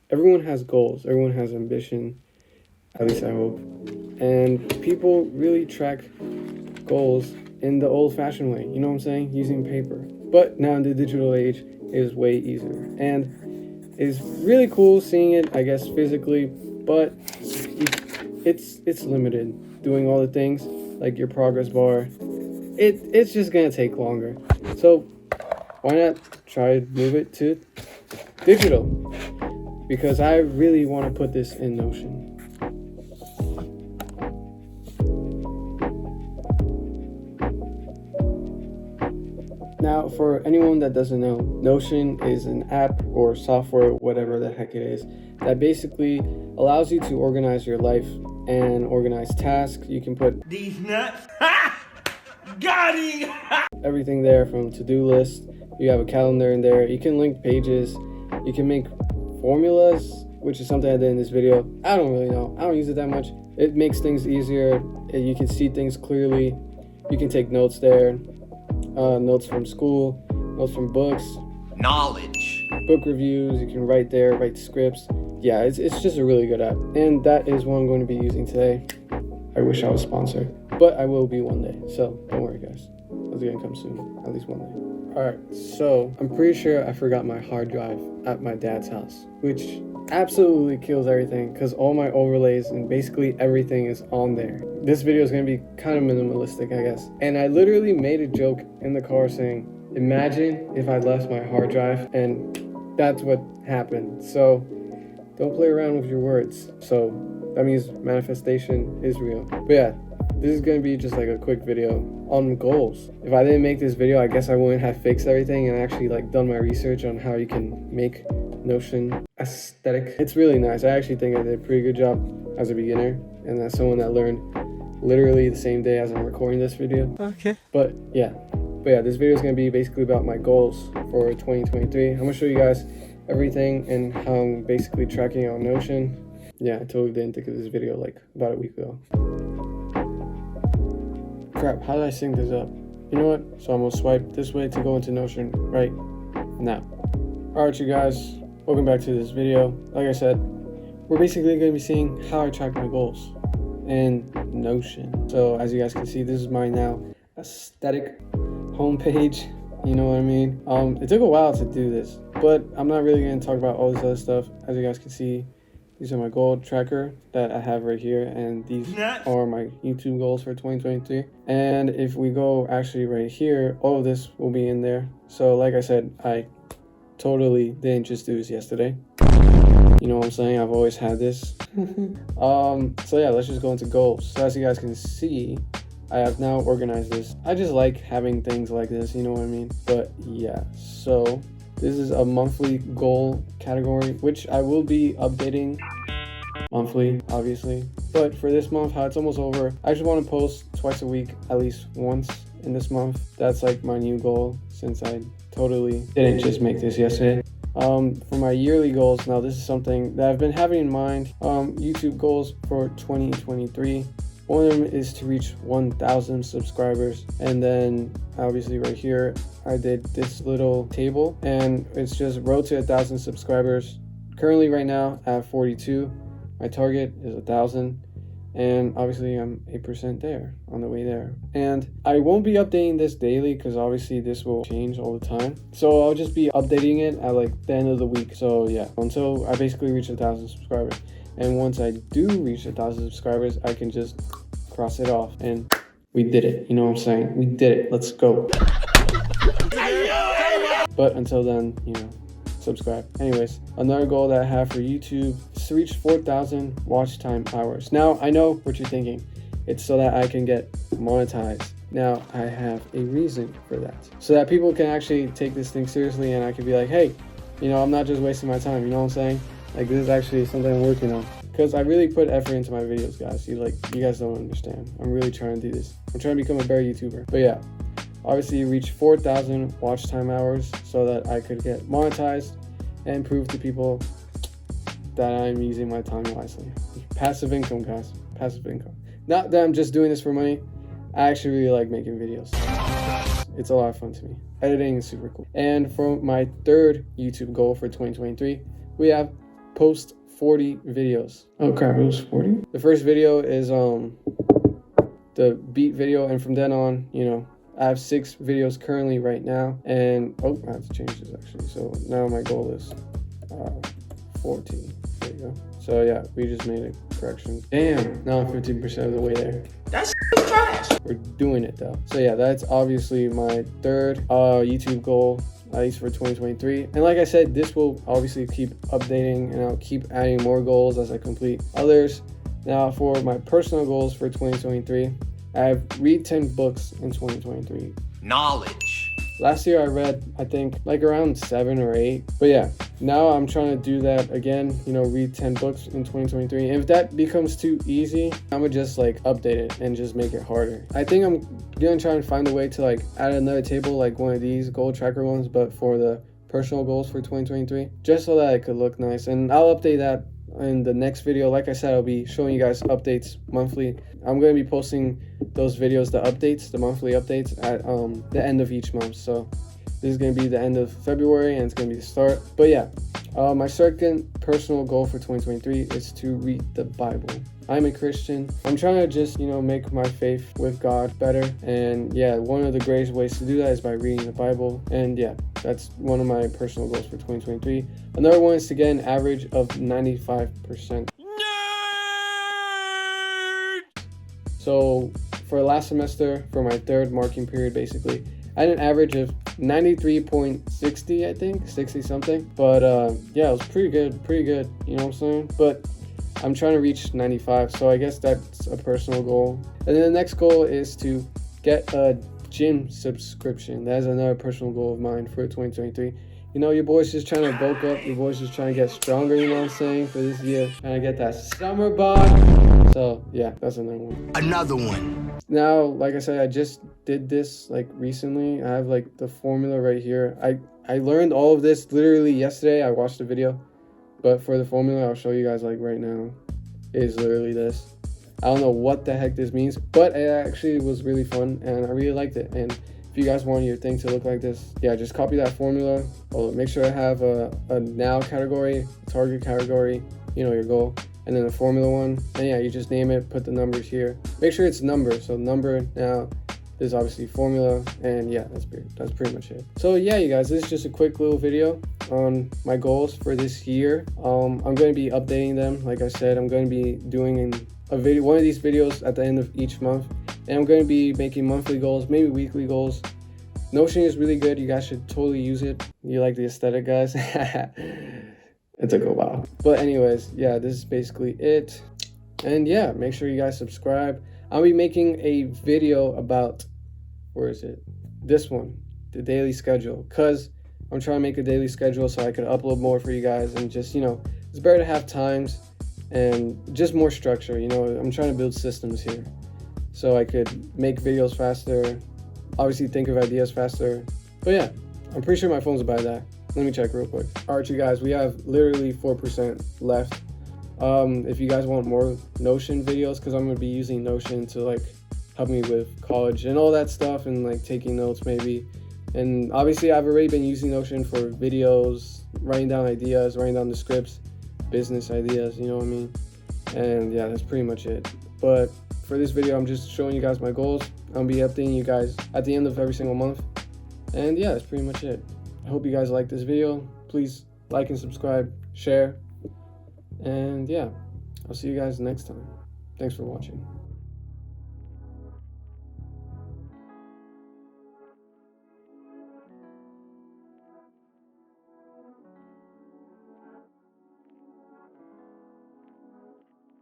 everyone has goals, everyone has ambition, at least I hope. And people really track goals in the old-fashioned way, you know what I'm saying? Using paper. But now in the digital age, it is way easier. And it's really cool seeing it, I guess, physically, but it's limited. Doing all the things, like your progress bar, it's just gonna take longer. So why not try to move it to digital? Because I really want to put this in Notion. Now, for anyone that doesn't know, Notion is an app or software, whatever the heck it is, that basically allows you to organize your life and organize tasks. You can put these nuts. Got him! Everything there, from to-do list. You have a calendar in there. You can link pages. You can make formulas, which is something I did in this video. I don't really know. I don't use it that much. It makes things easier. You can see things clearly. You can take notes there. Notes from school, notes from books, knowledge, book reviews. You can write there, write scripts. Yeah, it's just a really good app, and that is what I'm going to be using today. I wish I was sponsored, but I will be one day, so don't worry guys, it's gonna come soon, at least one day. All right, so I'm pretty sure I forgot my hard drive at my dad's house, which absolutely kills everything because all my overlays and basically everything is on there. This video is going to be kind of minimalistic, I guess. And I literally made a joke in the car saying, imagine if I left my hard drive, and that's what happened. So don't play around with your words. So that means manifestation is real. But yeah, this is going to be just like a quick video on goals. If I didn't make this video, I guess I wouldn't have fixed everything and actually like done my research on how you can make Notion aesthetic. It's really nice. I actually think I did a pretty good job as a beginner and as someone that learned literally the same day as I'm recording this video. Okay. But yeah, this video is going to be basically about my goals for 2023. I'm going to show you guys everything and how I'm basically tracking on Notion. Yeah, I totally didn't think of this video like about a week ago. Crap, how did I sync this up? You know what? So I'm going to swipe this way to go into Notion right now. Alright you guys, welcome back to this video. Like I said, we're basically going to be seeing how I track my goals in Notion. So as you guys can see, this is my now aesthetic homepage. You know what I mean? It took a while to do this, but I'm not really going to talk about all this other stuff. As you guys can see, these are my goal tracker that I have right here, and these are my YouTube goals for 2023. And if we go actually right here, all of this will be in there. So like I said, I totally didn't just do this yesterday. You know what I'm saying? I've always had this. So yeah, let's just go into goals. So as you guys can see, I have now organized this. I just like having things like this, you know what I mean? But yeah, so this is a monthly goal category, which I will be updating monthly, obviously. But for this month, how it's almost over, I just want to post twice a week, at least once in this month. That's like my new goal, since I totally didn't just make this yesterday. For my yearly goals, now this is something that I've been having in mind. YouTube goals for 2023. One of them is to reach 1,000 subscribers. And then obviously right here, I did this little table and it's just road to 1,000 subscribers. Currently right now I have 42. My target is 1,000. And obviously I'm 8% there, on the way there. And I won't be updating this daily because obviously this will change all the time. So I'll just be updating it at like the end of the week. So yeah, until I basically reach 1,000 subscribers. And once I do reach 1,000 subscribers, I can just cross it off. And we did it, you know what I'm saying? We did it, let's go. But until then, you know, subscribe. Anyways, another goal that I have for YouTube is to reach 4,000 watch time hours. Now, I know what you're thinking. It's so that I can get monetized. Now, I have a reason for that. So that people can actually take this thing seriously and I can be like, hey, you know, I'm not just wasting my time, you know what I'm saying? Like, this is actually something I'm working on. Because I really put effort into my videos, guys. You guys don't understand. I'm really trying to do this. I'm trying to become a better YouTuber. But yeah, obviously reach 4,000 watch time hours so that I could get monetized and prove to people that I'm using my time wisely. Passive income, guys. Passive income. Not that I'm just doing this for money. I actually really like making videos. It's a lot of fun to me. Editing is super cool. And for my third YouTube goal for 2023, we have post 40 videos. Oh crap, it was 40? The first video is the beat video, and from then on, you know, I have 6 videos currently right now, and oh, I have to change this actually. So now my goal is 14. There you go. So yeah, we just made a correction. Damn, now I'm 15% of the way there. That's trash. We're doing it though. So yeah, that's obviously my third YouTube goal, at least for 2023. And like I said, this will obviously keep updating, and I'll keep adding more goals as I complete others. Now for my personal goals for 2023, I've read 10 books in 2023. Knowledge. Last year I read, I think, like around 7 or 8. But yeah, now I'm trying to do that again, you know, read 10 books in 2023. And if that becomes too easy, I'm gonna just like update it and just make it harder. I think I'm gonna try and find a way to like add another table, like one of these goal tracker ones, but for the personal goals for 2023, just so that it could look nice. And I'll update that in the next video. Like I said, I'll be showing you guys updates monthly. I'm going to be posting those videos, the updates, the monthly updates at the end of each month. So this is going to be the end of February, and it's going to be the start. But yeah, my second personal goal for 2023 is to read the Bible. I'm a Christian. I'm trying to just, you know, make my faith with God better. And yeah, one of the greatest ways to do that is by reading the Bible. And yeah, that's one of my personal goals for 2023. Another one is to get an average of 95%. So for last semester, for my third marking period, basically, I had an average of 93.60, I think, 60 something. But yeah, it was pretty good, you know what I'm saying? But I'm trying to reach 95, so I guess that's a personal goal. And then the next goal is to get a gym subscription. That is another personal goal of mine for 2023. You know, your boy's just trying to bulk up. Your boy's just trying to get stronger, you know what I'm saying, for this year. Trying to get that summer bod. So yeah, that's another one. Another one. Now, like I said, I just did this like recently. I have like the formula right here. I learned all of this literally yesterday. I watched the video. But for the formula, I'll show you guys like right now. It is literally this. I don't know what the heck this means, but it actually was really fun, and I really liked it. And if you guys want your thing to look like this, yeah, just copy that formula. Make sure I have a now category, target category, you know, your goal, and then the formula one. And yeah, you just name it, put the numbers here. Make sure it's number. So number now. There's obviously formula, and yeah, that's pretty much it. So yeah, you guys, this is just a quick little video on my goals for this year. I'm going to be updating them. Like I said, I'm going to be doing a video, one of these videos at the end of each month, and I'm going to be making monthly goals, maybe weekly goals. Notion is really good. You guys should totally use it. You like the aesthetic, guys? It took a while, but anyways, yeah, this is basically it. And yeah, make sure you guys subscribe. I'll be making a video about, where is it? This one, the daily schedule, because I'm trying to make a daily schedule so I could upload more for you guys, and just, you know, it's better to have times and just more structure. You know, I'm trying to build systems here so I could make videos faster, obviously think of ideas faster. But yeah, I'm pretty sure my phone's about that. Let me check real quick. All right, you guys, we have literally 4% left. If you guys want more Notion videos, because I'm going to be using Notion to like help me with college and all that stuff, and like taking notes maybe. And obviously I've already been using Notion for videos, writing down ideas, writing down the scripts, business ideas, you know what I mean? And yeah, that's pretty much it. But for this video, I'm just showing you guys my goals. I'll be updating you guys at the end of every single month. And yeah, that's pretty much it. I hope you guys like this video. Please like and subscribe, share. And yeah, I'll see you guys next time. Thanks for watching.